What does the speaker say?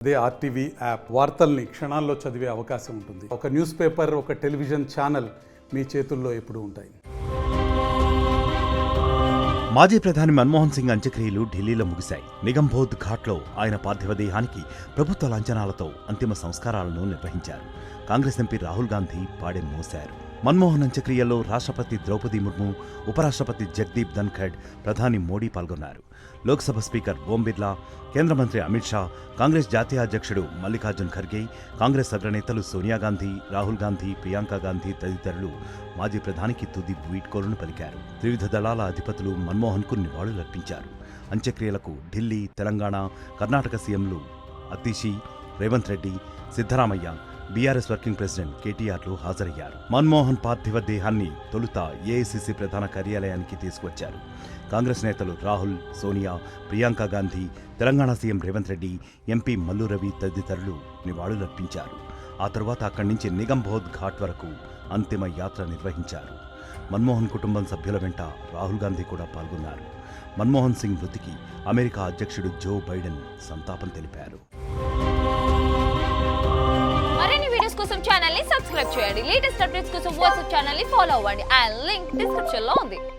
అదే RTV app వార్తల్ని క్షణాల్లో చదివే అవకాశం ఉంటుంది. ఒక న్యూస్ పేపర్, ఒక టెలివిజన్ ఛానల్ మీ చేతుల్లో ఎప్పుడూ ఉంటాయి. మాజీ ప్రధాని మన్మోహన్ సింగ్ అంత్యక్రియలు ఢిల్లీలో ముగిశాయి. నిగంబోధ్ ఘాట్లో ఆయన పార్థివ దేహానికి ప్రభుత్వ లాంఛనాలతో అంతిమ సంస్కారాలను నిర్వహించారు. కాంగ్రెస్ ఎంపీ రాహుల్ గాంధీ పాడెం మోశారు. మన్మోహన్ అంత్యక్రియల్లో రాష్ట్రపతి ద్రౌపది ముర్ము, ఉపరాష్ట్రపతి జగదీప్ ధన్ఖడ్, ప్రధాని మోడీ పాల్గొన్నారు. లోక్సభ స్పీకర్ ఓం బిర్లా, కేంద్ర మంత్రి అమిత్ షా, కాంగ్రెస్ జాతీయ అధ్యక్షుడు మల్లికార్జున్ ఖర్గే, కాంగ్రెస్ అగ్రనేతలు సోనియా గాంధీ, రాహుల్ గాంధీ, ప్రియాంక గాంధీ తదితరులు మాజీ ప్రధానికి తుది వీడ్కోలును పలికారు. త్రివిధ దళాల అధిపతులు మన్మోహన్కు నివాళులర్పించారు. అంత్యక్రియలకు ఢిల్లీ, తెలంగాణ, కర్ణాటక సీఎంలు Atishi, Revanth Reddy, Siddaramaiah, BRS working president కేటీఆర్లు హాజరయ్యారు. మన్మోహన్ పార్థివ దేహాన్ని తొలుత ఏఐసీసీ ప్రధాన కార్యాలయానికి తీసుకువచ్చారు. కాంగ్రెస్ నేతలు రాహుల్, సోనియా, ప్రియాంక గాంధీ, తెలంగాణ సీఎం రేవంత్ రెడ్డి, ఎంపీ మల్లు రవి తదితరులు నివాళులర్పించారు. ఆ తరువాత అక్కడి నుంచి నిగంబోధ్ ఘాట్ వరకు అంతిమ యాత్ర నిర్వహించారు. మన్మోహన్ కుటుంబం సభ్యుల వెంట రాహుల్ గాంధీ కూడా పాల్గొన్నారు. మన్మోహన్ సింగ్ మృతికి అమెరికా అధ్యక్షుడు జో బైడెన్ సంతాపం తెలిపారు. కోసం ఛానల్ ని సబ్స్క్రైబ్ చేయండి. లేటెస్ట్ అప్డేట్స్ కోసం వాట్సాప్ ఛానల్ ని ఫాలో అవ్వండి. ఆ లింక్ డిస్క్రిప్షన్ లో ఉంది.